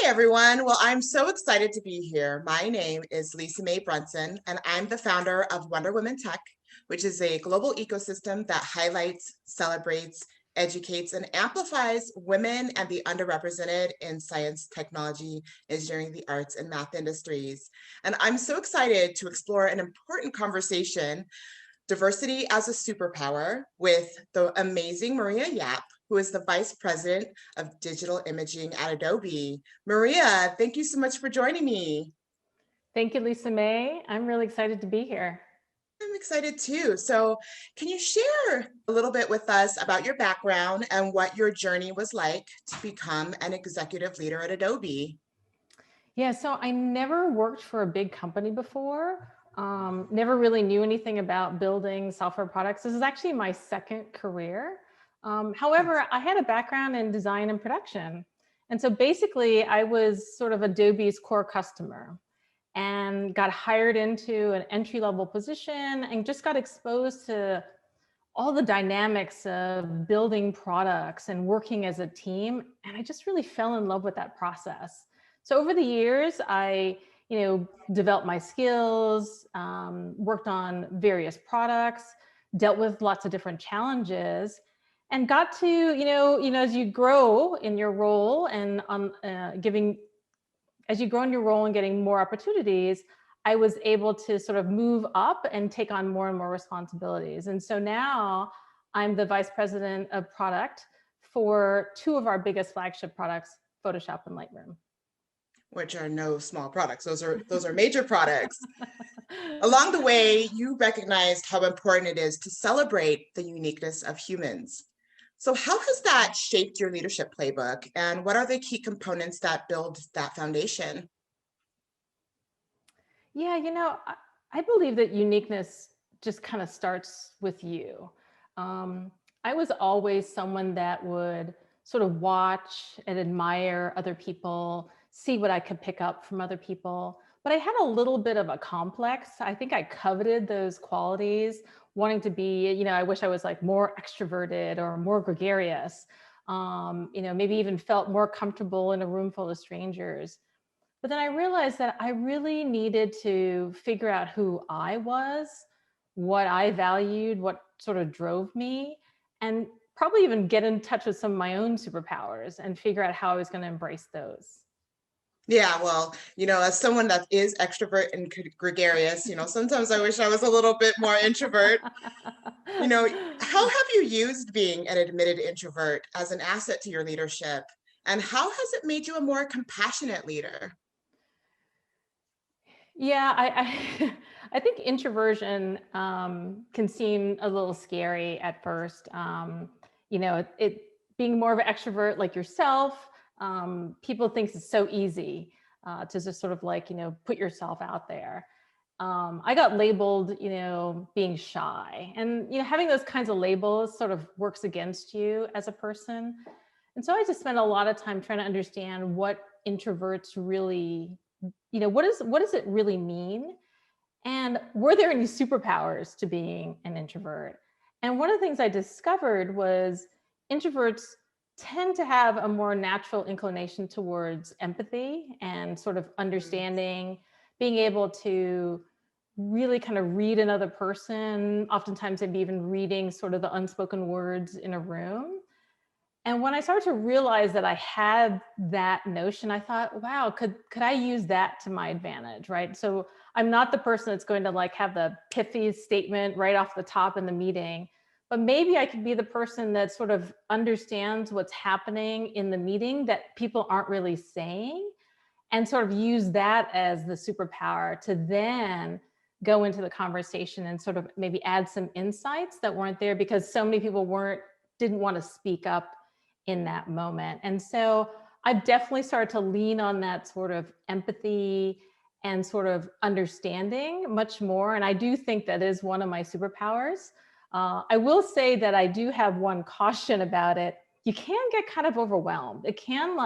Hi, everyone. Well, I'm so excited to be here. My name is Mae Brunson, and I'm the founder of Wonder Women Tech, which is a global ecosystem that highlights, celebrates, educates, and amplifies women and the underrepresented in science, technology, engineering, the arts, and math industries. And I'm so excited to explore an important conversation, diversity as a superpower, with the amazing Maria Yap, who is the Vice President of Digital Imaging at Adobe. Maria, thank you so much for joining me. Thank you, Lisa May. I'm really excited to be here. I'm excited too. So can you share a little bit with us about your background and what your journey was like to become an executive leader at Adobe? Yeah, so I never worked for a big company before. Never really knew anything about building software products. This is actually my second career. However, I had a background in design and production. And so basically, I was sort of Adobe's core customer and got hired into an entry-level position and just got exposed to all the dynamics of building products and working as a team. And I just really fell in love with that process. So over the years, I developed my skills, worked on various products, dealt with lots of different challenges, and got to, as you grow in your role and as you grow in your role and getting more opportunities, I was able to sort of move up and take on more and more responsibilities. And so now I'm the vice president of product for two of our biggest flagship products, Photoshop and Lightroom. Which are no small products. Those are major products. Along the way, you recognized how important it is to celebrate the uniqueness of humans. So how has that shaped your leadership playbook, and what are the key components that build that foundation? Yeah, I believe that uniqueness just kind of starts with you. I was always someone that would sort of watch and admire other people, see what I could pick up from other people. But I had a little bit of a complex. I think I coveted those qualities, wanting to be, I wish I was like more extroverted or more gregarious, maybe even felt more comfortable in a room full of strangers. But then I realized that I really needed to figure out who I was, what I valued, what sort of drove me, and probably even get in touch with some of my own superpowers and figure out how I was going to embrace those. Yeah, well, as someone that is extrovert and gregarious, sometimes I wish I was a little bit more introvert. How have you used being an admitted introvert as an asset to your leadership? And how has it made you a more compassionate leader? Yeah, I think introversion can seem a little scary at first. It being more of an extrovert like yourself, people think it's so easy to just sort of like, put yourself out there. I got labeled, being shy, and having those kinds of labels sort of works against you as a person. And so I just spent a lot of time trying to understand what introverts really, what does it really mean? And were there any superpowers to being an introvert? And one of the things I discovered was introverts tend to have a more natural inclination towards empathy and sort of understanding, being able to really kind of read another person, oftentimes maybe even reading sort of the unspoken words in a room. And when I started to realize that I had that notion, I thought, wow, could I use that to my advantage, right? So I'm not the person that's going to like have the pithy statement right off the top in the meeting, but maybe I could be the person that sort of understands what's happening in the meeting that people aren't really saying, and sort of use that as the superpower to then go into the conversation and sort of maybe add some insights that weren't there because so many people didn't want to speak up in that moment. And so I've definitely started to lean on that sort of empathy and sort of understanding much more. And I do think that is one of my superpowers. I will say that I do have one caution about it. You can get kind of overwhelmed. It can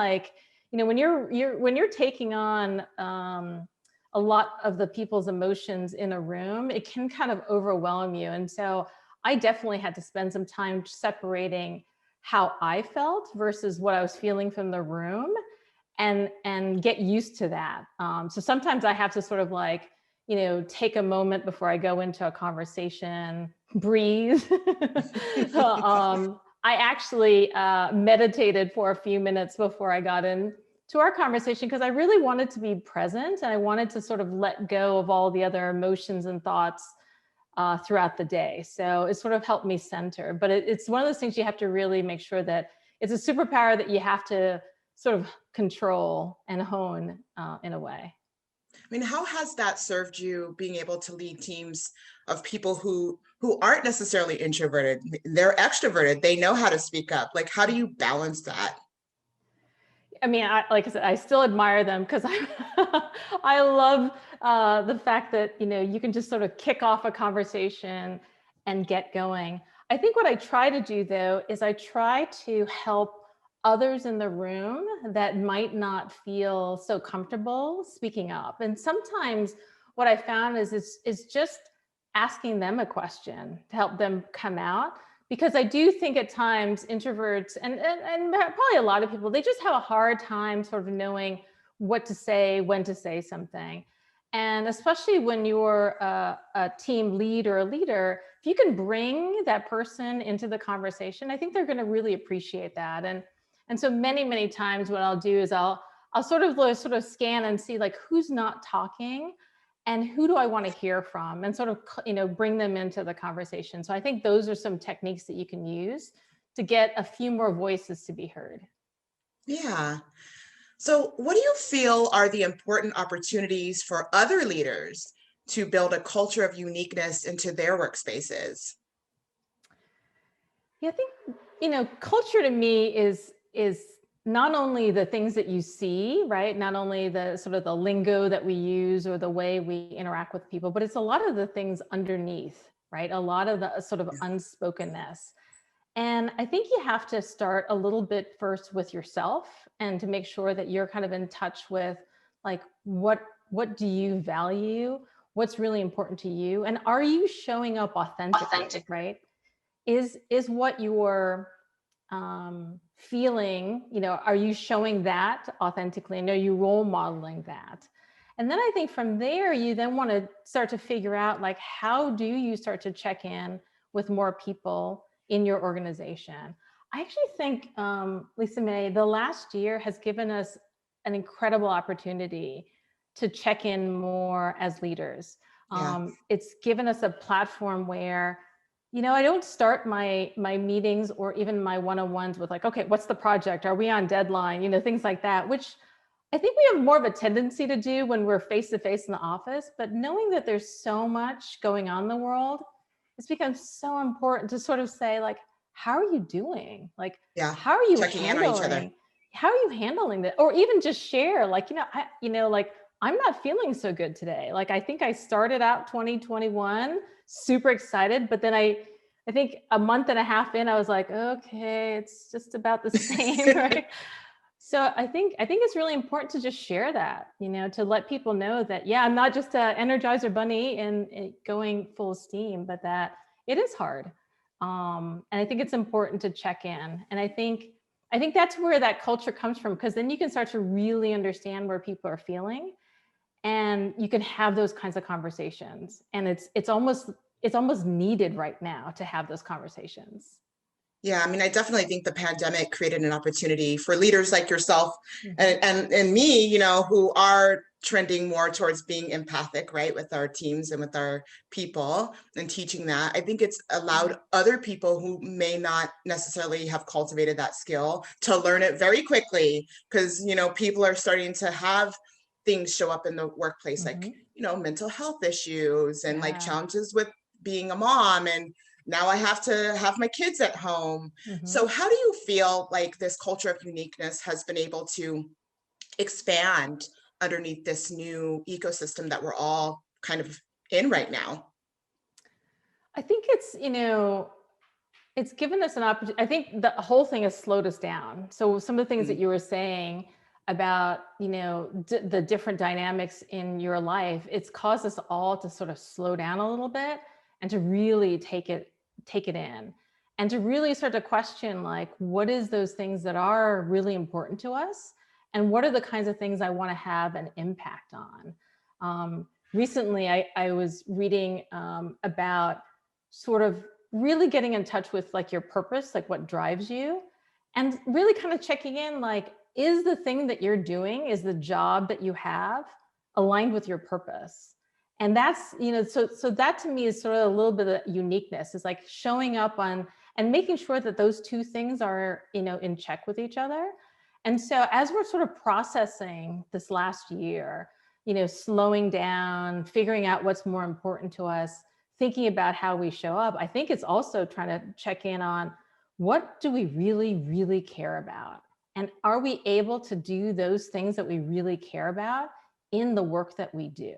when you're taking on a lot of the people's emotions in a room, it can kind of overwhelm you. And so I definitely had to spend some time separating how I felt versus what I was feeling from the room. and get used to that. So sometimes I have to sort of like, take a moment before I go into a conversation, breathe. I actually meditated for a few minutes before I got into our conversation because I really wanted to be present and I wanted to sort of let go of all the other emotions and thoughts throughout the day. So it sort of helped me center. But it's one of those things you have to really make sure that it's a superpower that you have to sort of control and hone in a way. I mean, how has that served you being able to lead teams of people who aren't necessarily introverted? They're extroverted. They know how to speak up. Like, how do you balance that? I mean, like I said, I still admire them because I love the fact that, you can just sort of kick off a conversation and get going. I think what I try to do though, is I try to help others in the room that might not feel so comfortable speaking up. And sometimes what I found is just asking them a question to help them come out, because I do think at times introverts and probably a lot of people, they just have a hard time sort of knowing what to say, when to say something. And especially when you're a team lead or a leader, if you can bring that person into the conversation, I think they're going to really appreciate that. And so many times what I'll do is I'll sort of scan and see like who's not talking and who do I want to hear from, and sort of, bring them into the conversation. So I think those are some techniques that you can use to get a few more voices to be heard. Yeah. So, what do you feel are the important opportunities for other leaders to build a culture of uniqueness into their workspaces? Yeah, I think, culture to me is not only the things that you see, right? Not only the sort of the lingo that we use or the way we interact with people, but it's a lot of the things underneath, right? A lot of the sort of unspokenness. And I think you have to start a little bit first with yourself and to make sure that you're kind of in touch with like what do you value? What's really important to you? And are you showing up authentically, right? Is what you're feeling, are you showing that authentically? And are you role modeling that? And then I think from there, you then want to start to figure out like, how do you start to check in with more people in your organization? I actually think, Lisa Mae, the last year has given us an incredible opportunity to check in more as leaders. Yeah. It's given us a platform where, I don't start my meetings or even my one-on-ones with like, okay, what's the project? Are we on deadline? Things like that, which I think we have more of a tendency to do when we're face to face in the office. But knowing that there's so much going on in the world, it's become so important to sort of say like, how are you doing? Like, Yeah. how are you Checking in on each other. handling that? Or even just share like, like I'm not feeling so good today. Like, I think I started out 2021 super excited, but then I think a month and a half in, I was like, okay, it's just about the same, right? So I think it's really important to just share that, to let people know that, yeah, I'm not just a Energizer bunny and going full steam, but that it is hard. And I think it's important to check in. And I think that's where that culture comes from, because then you can start to really understand where people are feeling, and you can have those kinds of conversations. And it's almost needed right now to have those conversations. Yeah, I mean, I definitely think the pandemic created an opportunity for leaders like yourself and me, who are trending more towards being empathic, right, with our teams and with our people and teaching that. I think it's allowed other people who may not necessarily have cultivated that skill to learn it very quickly, because, people are starting to have things show up in the workplace, like, mental health issues and like Yeah. challenges with being a mom, and now I have to have my kids at home. So Mm-hmm. how do you feel like this culture of uniqueness has been able to expand underneath this new ecosystem that we're all kind of in right now? I think it's given us an opportunity. I think the whole thing has slowed us down. So some of the things that Mm, you were saying about, the different dynamics in your life, it's caused us all to sort of slow down a little bit and to really take it in, and to really start to question like, what is those things that are really important to us, And what are the kinds of things I want to have an impact on? Recently, I was reading about sort of really getting in touch with like your purpose, like what drives you, and really kind of checking in, like, is the thing that you're doing, is the job that you have aligned with your purpose? And that's, so that to me is sort of a little bit of uniqueness, is like showing up on and making sure that those two things are, in check with each other. And so as we're sort of processing this last year, slowing down, figuring out what's more important to us, thinking about how we show up, I think it's also trying to check in on what do we really, really care about? And are we able to do those things that we really care about in the work that we do?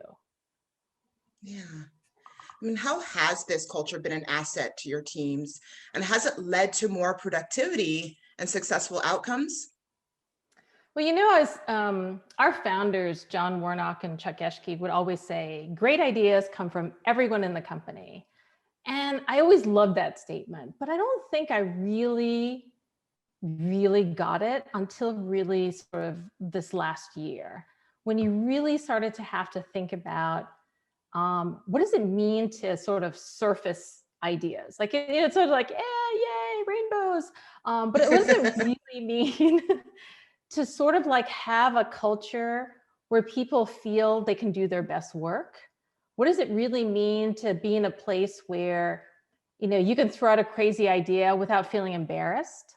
Yeah. I mean, how has this culture been an asset to your teams? And has it led to more productivity and successful outcomes? Well, as our founders, John Warnock and Chuck Geschke, would always say, great ideas come from everyone in the company. And I always loved that statement, but I don't think I really, really got it until really sort of this last year, when you really started to have to think about what does it mean to sort of surface ideas? Like, it's sort of like, yay, rainbows. But what does it really mean to sort of like have a culture where people feel they can do their best work? What does it really mean to be in a place where, you can throw out a crazy idea without feeling embarrassed,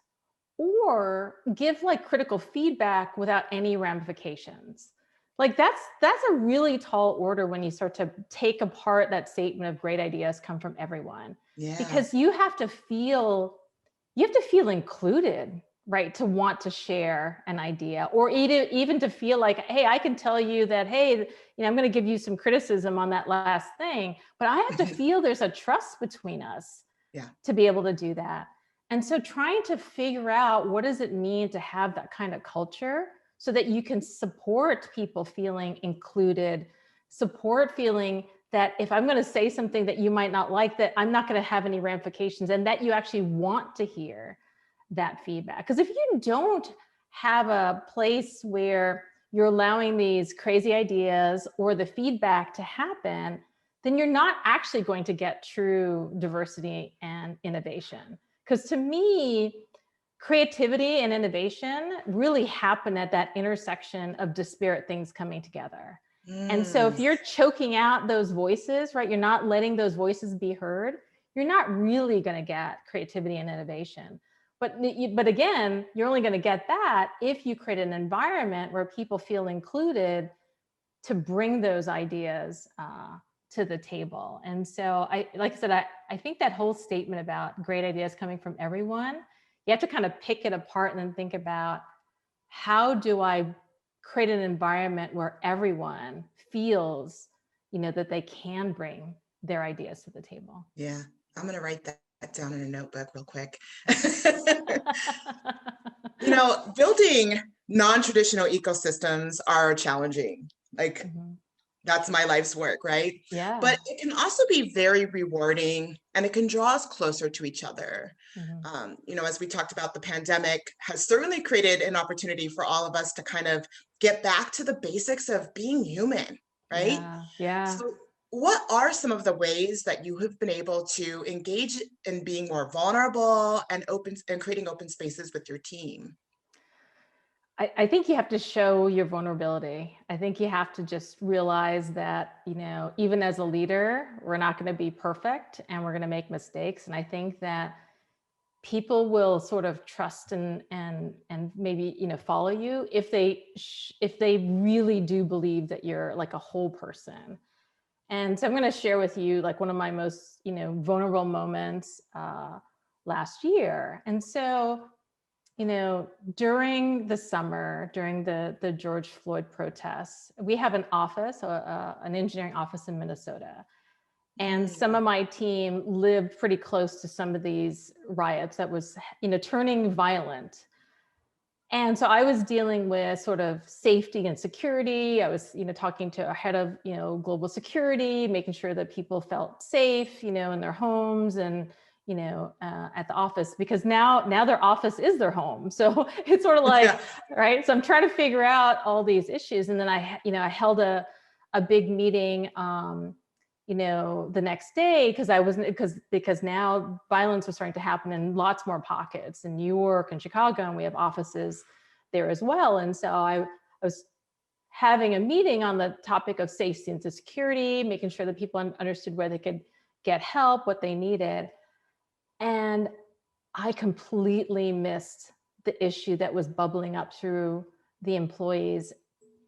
or give like critical feedback without any ramifications? Like that's a really tall order when you start to take apart that statement of great ideas come from everyone, Yeah. because you have to feel included, right? To want to share an idea, or even to feel like, hey, I can tell you that, hey, I'm going to give you some criticism on that last thing, but I have to feel there's a trust between us Yeah. to be able to do that. And so trying to figure out what does it mean to have that kind of culture so that you can support people feeling included, support feeling that if I'm going to say something that you might not like, that I'm not going to have any ramifications, and that you actually want to hear that feedback. Because if you don't have a place where you're allowing these crazy ideas or the feedback to happen, then you're not actually going to get true diversity and innovation. Because to me, creativity and innovation really happen at that intersection of disparate things coming together. And so if Mm, you're choking out those voices, right, you're not letting those voices be heard, you're not really going to get creativity and innovation. But again, you're only going to get that if you create an environment where people feel included to bring those ideas to the table. And so like I said, I think that whole statement about great ideas coming from everyone, you have to kind of pick it apart and then think about, how do I create an environment where everyone feels, that they can bring their ideas to the table. yeah. I'm going to write that down in a notebook real quick. Building non-traditional ecosystems are challenging. Like, Mhm. that's my life's work, right? Yeah. But it can also be very rewarding, and it can draw us closer to each other. Mhm. As we talked about, the pandemic has certainly created an opportunity for all of us to kind of get back to the basics of being human, right? Yeah. Yeah. So what are some of the ways that you have been able to engage in being more vulnerable and open and creating open spaces with your team? I think you have to show your vulnerability. I think you have to just realize that, even as a leader, we're not going to be perfect and we're going to make mistakes. And I think that people will sort of trust and maybe, follow you if they really do believe that you're like a whole person. And so I'm going to share with you like one of my most, vulnerable moments last year. And so, during the summer, during the George Floyd protests, we have an office, an engineering office in Minnesota. And some of Mm, my team lived pretty close to some of these riots that was, turning violent. And so I was dealing with sort of safety and security. I was, talking to a head of, global security, making sure that people felt safe, in their homes, and, at the office, because now their office is their home. So it's sort of like, Yeah. right. So I'm trying to figure out all these issues. And then I held a big meeting, the next day, because now violence was starting to happen in lots more pockets in New York and Chicago, and we have offices there as well. And so I was having a meeting on the topic of safety and security, making sure that people understood where they could get help, what they needed. And I completely missed the issue that was bubbling up through the employees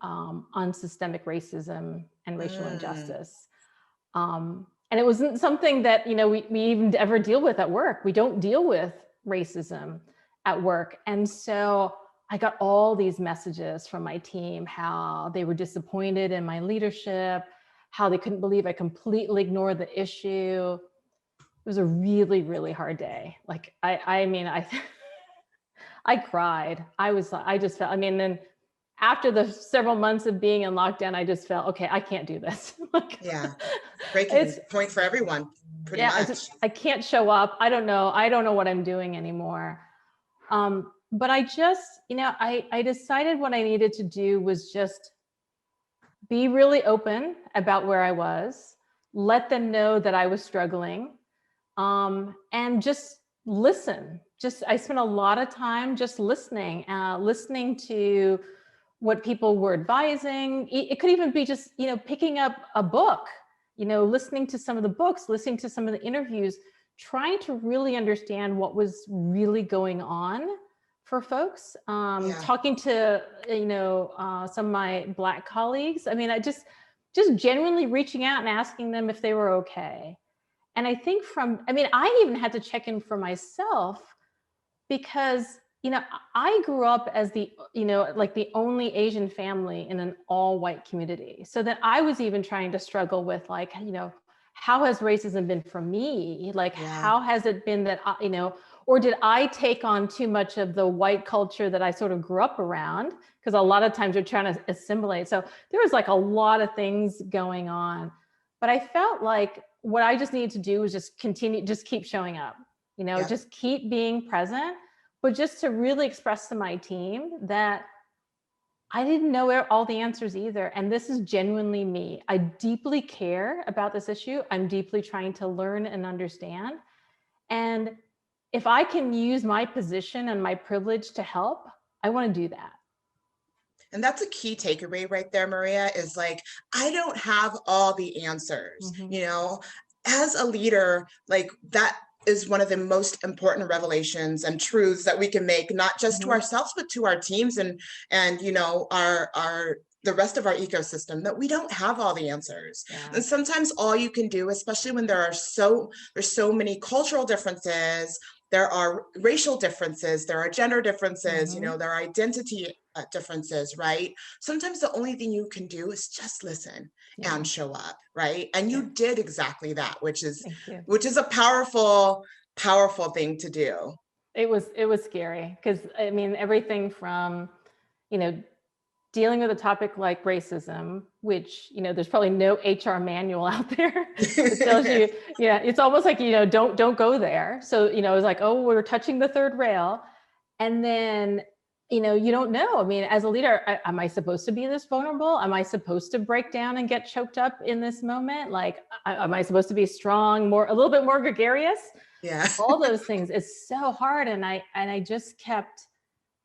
on systemic racism and racial injustice. And it wasn't something that, we even ever deal with at work. We don't deal with racism at work. And so I got all these messages from my team, how they were disappointed in my leadership, how they couldn't believe I completely ignored the issue. It was a really, really hard day. Like, I cried. Then after the several months of being in lockdown, I just felt, okay, I can't do this. Like, Yeah. Breaking point for everyone, pretty much. I can't show up. I don't know what I'm doing anymore. But I just, I decided what I needed to do was just be really open about where I was, let them know that I was struggling, and just listen. I spent a lot of time just listening to what people were advising. It could even be just, picking up a book, listening to some of the books, listening to some of the interviews, trying to really understand what was really going on for folks. Talking to, some of my Black colleagues. I just genuinely reaching out and asking them if they were okay. And I think I even had to check in for myself, because, I grew up as the only Asian family in an all white community. So that I was even trying to struggle with, like, how has racism been for me? Like, how has it been that, or did I take on too much of the white culture that I sort of grew up around? Because a lot of times you're trying to assimilate. So there was like a lot of things going on, but I felt like what I just needed to do was just keep showing up, just keep being present, but just to really express to my team that I didn't know all the answers either. And this is genuinely me. I deeply care about this issue. I'm deeply trying to learn and understand. And if I can use my position and my privilege to help, I want to do that. And that's a key takeaway right there, Maria, is like, I don't have all the answers, as a leader, like that is one of the most important revelations and truths that we can make, not just to ourselves, but to our teams and our the rest of our ecosystem, that we don't have all the answers. And sometimes all you can do, especially when there's so many cultural differences, there are racial differences, there are gender differences, there are identity differences, right? Sometimes the only thing you can do is just listen and show up, right? And you did exactly that, which is a powerful thing to do. It was scary, because everything from, dealing with a topic like racism, which, there's probably no HR manual out there that tells you, it's almost like, don't go there. So, it's like, oh, we're touching the third rail. And then, you don't know. As a leader, am I supposed to be this vulnerable? Am I supposed to break down and get choked up in this moment? Like, am I supposed to be strong, a little bit more gregarious? Yeah. All those things. It's so hard. And I just kept,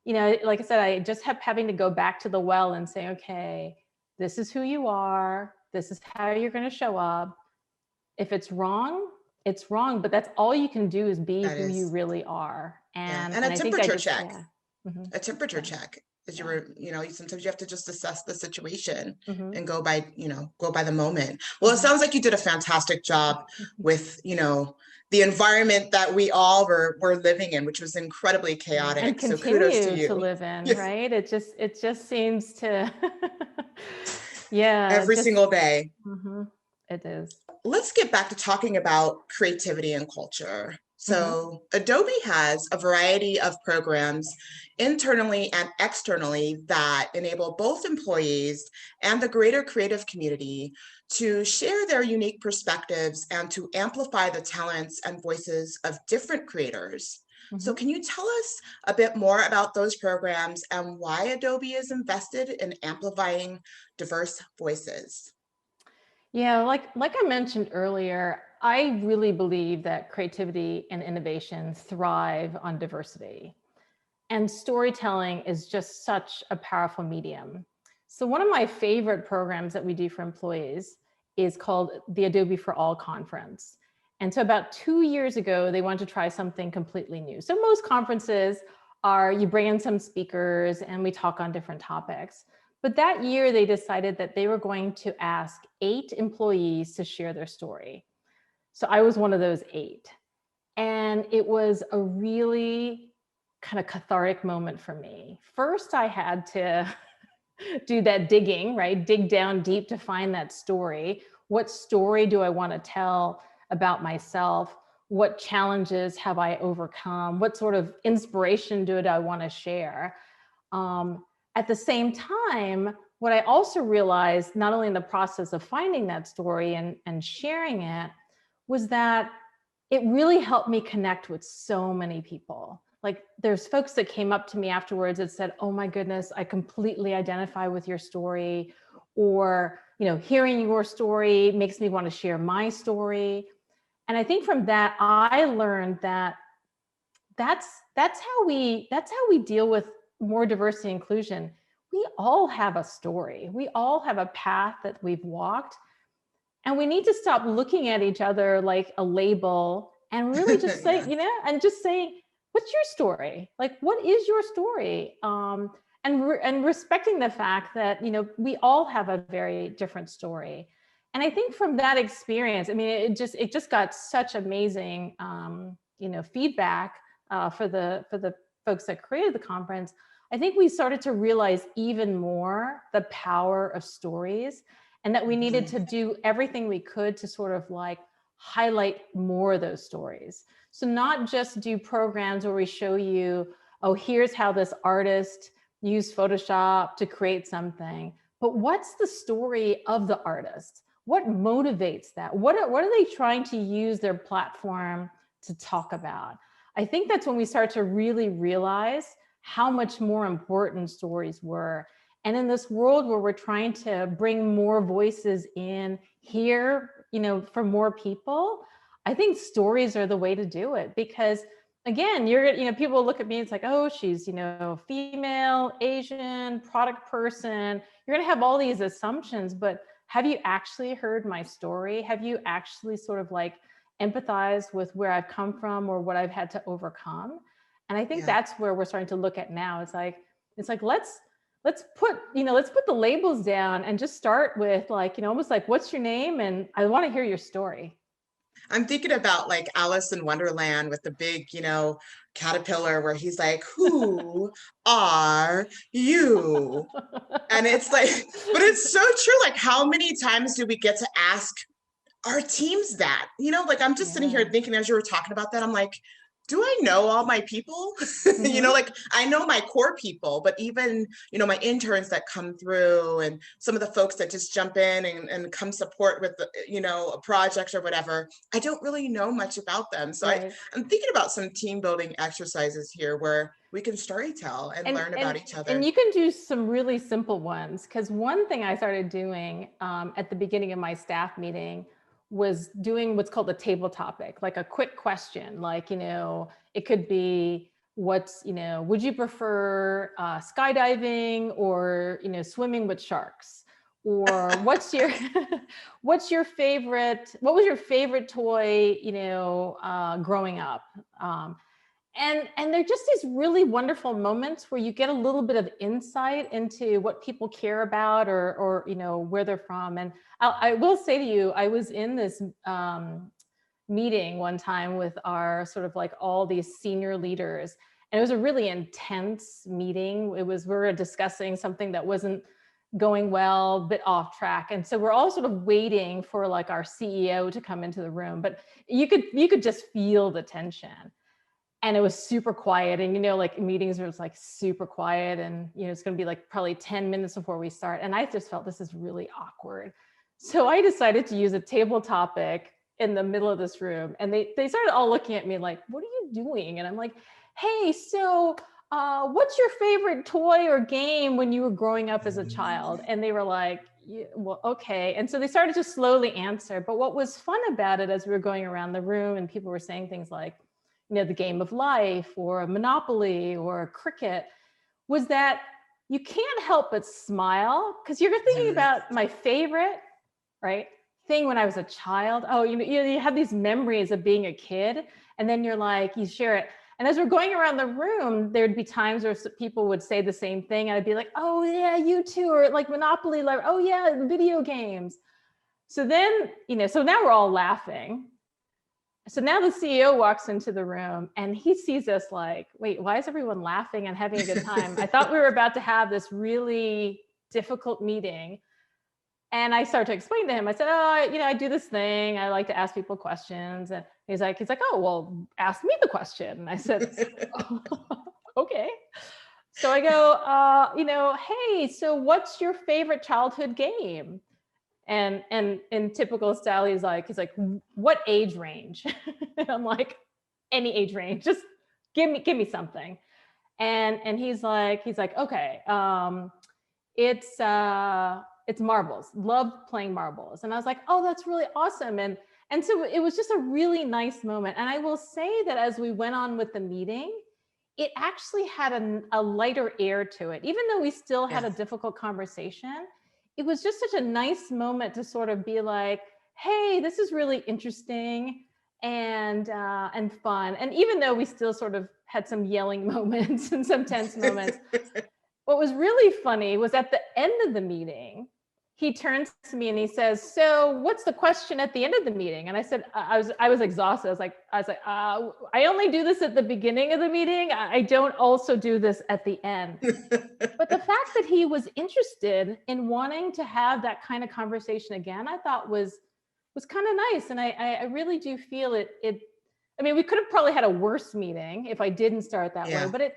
like I said, I just kept having to go back to the well and say, okay, this is who you are. This is how you're going to show up. If it's wrong, it's wrong, but that's all you can do is be who you really are. And a temperature check. Mm-hmm. A temperature check, as you were, sometimes you have to just assess the situation and go by the moment. Well, it sounds like you did a fantastic job with, the environment that we all were living in, which was incredibly chaotic. And so kudos to you. To live in, right? It just seems to, every single day. It is. Let's get back to talking about creativity and culture. Mm-hmm. So Adobe has a variety of programs internally and externally that enable both employees and the greater creative community to share their unique perspectives and to amplify the talents and voices of different creators. So Mm-hmm. can you tell us a bit more about those programs and why Adobe is invested in amplifying diverse voices? Yeah, like I mentioned earlier, I really believe that creativity and innovation thrive on diversity. And storytelling is just such a powerful medium. So one of my favorite programs that we do for employees is called the Adobe for All conference. And so about 2 years ago, they wanted to try something completely new. So most conferences are you bring in some speakers and we talk on different topics. But that year they decided that they were going to ask 8 employees to share their story. So I was one of those 8. And it was a really kind of cathartic moment for me. First, I had to do that digging, right? Dig down deep to find that story. What story do I want to tell about myself? What challenges have I overcome? What sort of inspiration do I want to share? At the same time, what I also realized, not only in the process of finding that story and sharing it, was that it really helped me connect with so many people. Like there's folks that came up to me afterwards that said, "Oh my goodness, I completely identify with your story," or, hearing your story makes me want to share my story. And I think from that I learned that that's how we deal with more diversity and inclusion. We all have a story. We all have a path that we've walked, and we need to stop looking at each other like a label and really just say, Yes. and just say, what's your story? Like, what is your story? And respecting the fact that, we all have a very different story. And I think from that experience, I mean, it just got such amazing, feedback for the folks that created the conference. I think we started to realize even more the power of stories, and that we needed Mhm. to do everything we could to sort of like highlight more of those stories. So not just do programs where we show you, oh, here's how this artist used Photoshop to create something, but what's the story of the artist? What motivates that? What are they trying to use their platform to talk about? I think that's when we start to really realize how much more important stories were. And in this world where we're trying to bring more voices in here, for more people, I think stories are the way to do it. Because again, people look at me, it's like, oh, she's, female, Asian, product person. You're going to have all these assumptions, but have you actually heard my story? Have you actually sort of like empathized with where I've come from or what I've had to overcome? And I think Yeah. that's where we're starting to look at now. It's like let's put the labels down and just start with like, almost like, what's your name? And I want to hear your story. I'm thinking about like Alice in Wonderland with the big, caterpillar where he's like, "Who are you?" And it's like, but it's so true. Like, how many times do we get to ask our teams that? Like I'm just sitting here Yeah. thinking as you were talking about that, I'm like, do I know all my people? Mm-hmm. Like I know my core people, but even, my interns that come through and some of the folks that just jump in and come support with, a project or whatever, I don't really know much about them. So Right. I'm thinking about some team building exercises here where we can storytell and and learn and about each and other. you can do some really simple ones, because one thing I started doing at the beginning of my staff meeting was doing what's called a table topic, like a quick question, like, it could be, would you prefer skydiving or, swimming with sharks? Or what was your favorite toy, growing up? And they're just these really wonderful moments where you get a little bit of insight into what people care about, or where they're from. And I will say to you, I was in this meeting one time with our sort of like all these senior leaders, and it was a really intense meeting. We were discussing something that wasn't going well, bit off track. And so we're all sort of waiting for like our CEO to come into the room, but you could just feel the tension. And it was super quiet. And, like meetings were like super quiet, and, it's going to be like probably 10 minutes before we start. And I just felt this is really awkward. So I decided to use a table topic in the middle of this room. And they started all looking at me like, what are you doing? And I'm like, hey, so what's your favorite toy or game when you were growing up as a child? And they were like, yeah, well, okay. And so they started to slowly answer. But what was fun about it as we were going around the room and people were saying things like, the game of life or Monopoly or cricket, was that you can't help but smile because you're thinking about my favorite, right, thing when I was a child. Oh, you have these memories of being a kid, and then you're like, you share it. And as we're going around the room, there'd be times where people would say the same thing. And I'd be like, oh yeah, you too, or like Monopoly, like, oh yeah, video games. So then, so now we're all laughing. So now the CEO walks into the room and he sees us like, wait, why is everyone laughing and having a good time? I thought we were about to have this really difficult meeting. And I started to explain to him, I said, oh, I do this thing. I like to ask people questions. And he's like, oh, well, ask me the question. And I said, oh, okay. So I go, hey, so what's your favorite childhood game? And in typical style, he's like, what age range? And I'm like, any age range, just give me something. And he's like, okay, it's marbles. Love playing marbles. And I was like, oh, that's really awesome. And so it was just a really nice moment. And I will say that as we went on with the meeting, it actually had a lighter air to it, even though we still had a difficult conversation. It was just such a nice moment to sort of be like, hey, this is really interesting and fun. And even though we still sort of had some yelling moments and some tense moments, what was really funny was at the end of the meeting, he turns to me and he says, so what's the question at the end of the meeting? And I said, I was exhausted. I was like, I only do this at the beginning of the meeting. I don't also do this at the end. But the fact that he was interested in wanting to have that kind of conversation again, I thought was kind of nice. And I really do feel it. I mean, we could have probably had a worse meeting if I didn't start that way, but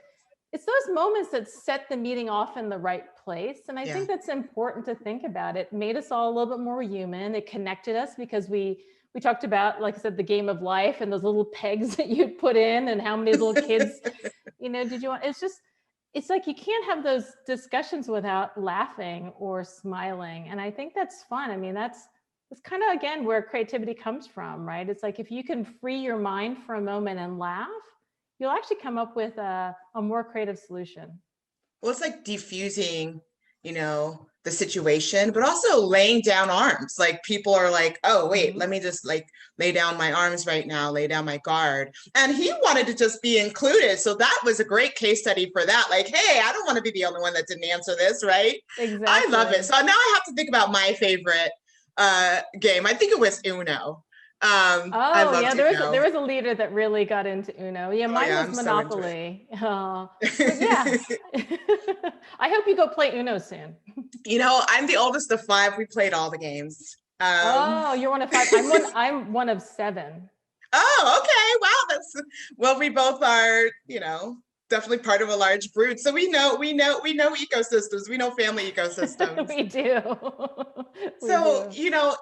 it's those moments that set the meeting off in the right place. And I think that's important to think about. It made us all a little bit more human. It connected us because we talked about, like I said, the game of life and those little pegs that you'd put in and how many little kids, did you want, it's like you can't have those discussions without laughing or smiling. And I think that's fun. I mean, that's kind of, again, where creativity comes from, right? It's like if you can free your mind for a moment and laugh, you'll actually come up with a more creative solution. Well, it's like diffusing, the situation, but also laying down arms. Like people are like, oh, wait, let me just like lay down my arms right now, lay down my guard. And he wanted to just be included. So that was a great case study for that. Like, hey, I don't want to be the only one that didn't answer this, right? Exactly. I love it. So now I have to think about my favorite game. I think it was Uno. I loved Uno. There was a leader that really got into Uno. Yeah, mine was Monopoly. But yeah, I hope you go play Uno soon. I'm the oldest of 5. We played all the games. Oh, you're one of 5. I'm one of 7. Oh, okay. Wow. We both are, definitely part of a large brood. So we know ecosystems. We know family ecosystems. We do.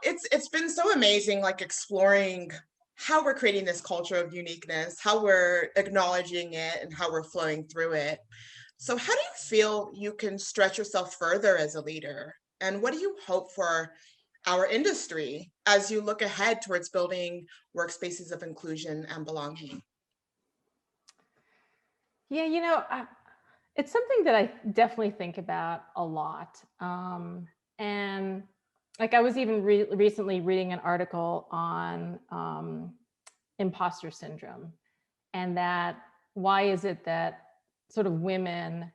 It's been so amazing, like exploring how we're creating this culture of uniqueness, how we're acknowledging it, and how we're flowing through it. So how do you feel you can stretch yourself further as a leader? And what do you hope for our industry as you look ahead towards building workspaces of inclusion and belonging? Yeah, it's something that I definitely think about a lot. And like I was even recently reading an article on imposter syndrome, and that why is it that sort of women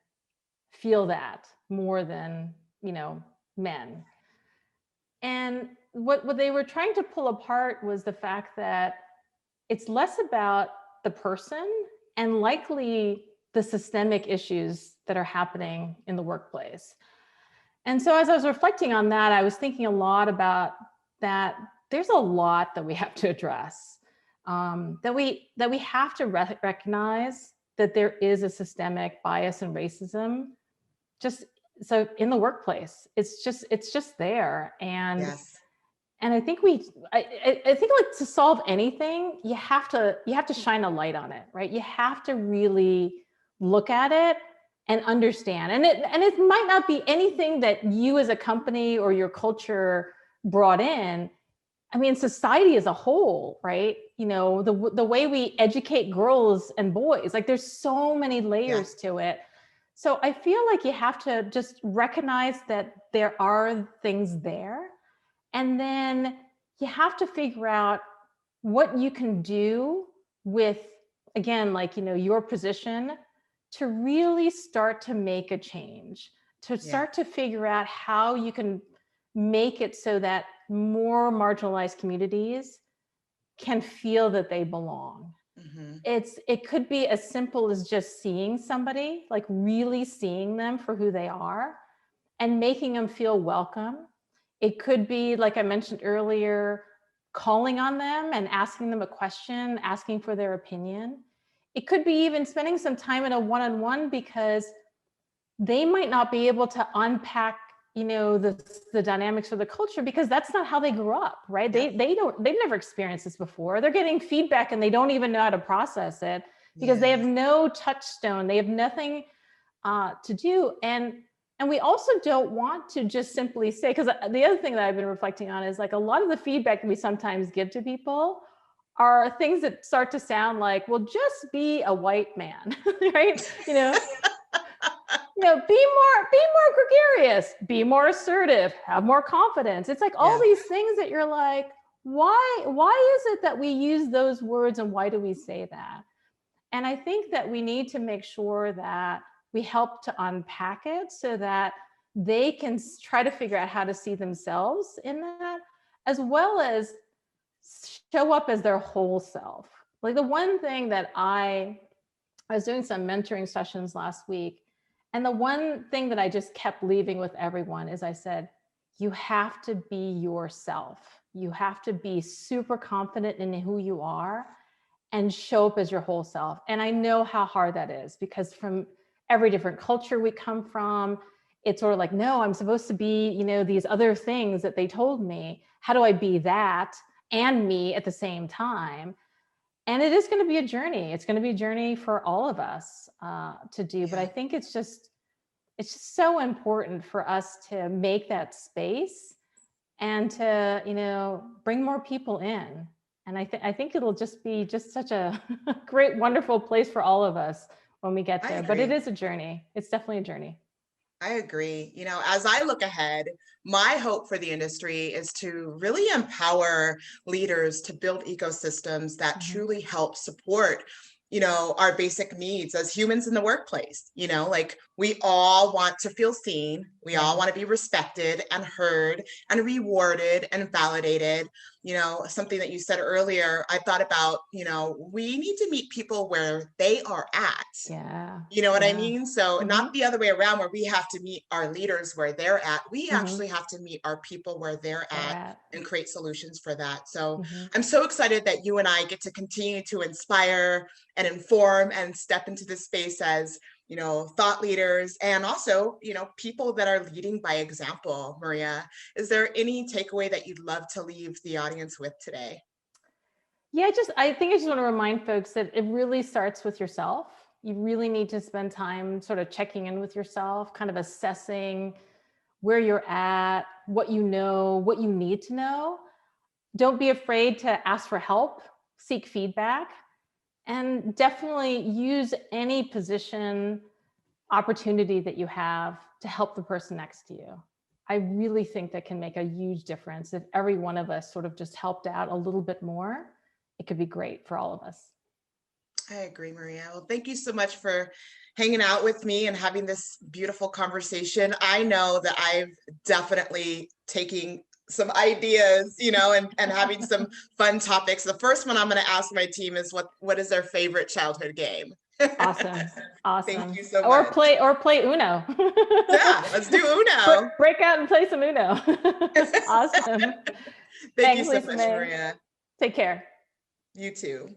feel that more than men. And what they were trying to pull apart was the fact that it's less about the person and likely the systemic issues that are happening in the workplace. And so as I was reflecting on that, I was thinking a lot about that there's a lot that we have to address, that we have to recognize that there is a systemic bias and racism just so in the workplace. It's just there. Yes. And I think I think like to solve anything, you have to shine a light on it, right? You have to really look at it and understand. And it might not be anything that you as a company or your culture brought in. I mean, society as a whole, right? You know, the way we educate girls and boys, like there's so many Yeah. layers to it. So I feel like you have to just recognize that there are things there, and then you have to figure out what you can do with, again, like, you know, your position to really start to make a change, to Yeah. start to figure out how you can make it so that more marginalized communities can feel that they belong. Hmm. It could be as simple as just seeing somebody, like really seeing them for who they are and making them feel welcome. It could be, like I mentioned earlier, calling on them and asking them a question, asking for their opinion. It could be even spending some time in a one-on-one because they might not be able to unpack, you know, the dynamics of the culture because that's not how they grew up, right? Yeah. They've never experienced this before. They're getting feedback and they don't even know how to process it because they Yeah. have no touchstone. They have nothing to do. And we also don't want to just simply say, because the other thing that I've been reflecting on is like a lot of the feedback that we sometimes give to people are things that start to sound like, well, just be a white man, right? Be more gregarious, be more assertive, have more confidence. It's like all Yeah. these things that you're like, why is it that we use those words and why do we say that? And I think that we need to make sure that we help to unpack it so that they can try to figure out how to see themselves in that, as well as show up as their whole self. Like the one thing that I was doing some mentoring sessions last week, and the one thing that I just kept leaving with everyone is I said, you have to be yourself. You have to be super confident in who you are and show up as your whole self. And I know how hard that is because from every different culture we come from, it's sort of like, no, I'm supposed to be, you know, these other things that they told me. How do I be that and me at the same time? And it is going to be a journey. It's going to be a journey for all of us to do. But I Yeah. think it's just so important for us to make that space and to, you know, bring more people in. And I think it'll just be just such a great, wonderful place for all of us when we get I there. But it agree. is a journey. It's definitely a journey. I agree. As I look ahead, my hope for the industry is to really empower leaders to build ecosystems that Mhm. truly help support, our basic needs as humans in the workplace. Like we all want to feel seen, we all Yeah. want to be respected and heard and rewarded and validated. Something that you said earlier, I thought about, we need to meet people where they are at. Yeah. You know what I Yeah. mean? So Hmm. not the other way around where we have to meet our leaders where they're at. We Hmm. actually have to meet our people where they're They're at at. and create solutions for that. So Hmm. I'm so excited that you and I get to continue to inspire and inform and step into this space as, thought leaders and also, people that are leading by example. Maria, is there any takeaway that you'd love to leave the audience with today? Yeah, I think I just want to remind folks that it really starts with yourself. You really need to spend time sort of checking in with yourself, kind of assessing where you're at, what you know, what you need to know. Don't be afraid to ask for help, seek feedback, and definitely use any position, opportunity that you have to help the person next to you. I really think that can make a huge difference. If every one of us sort of just helped out a little bit more, it could be great for all of us. I agree, Maria. Well, thank you so much for hanging out with me and having this beautiful conversation. I know that I've definitely taking some ideas, and having some fun topics. The first one I'm going to ask my team is what is their favorite childhood game? Awesome. Thank Awesome. you so Or much. play Uno. Yeah, let's do Uno. Break out and play some Uno. Awesome. Thank you Thanks, so Lisa much, Mae. Maria. Take care. You too.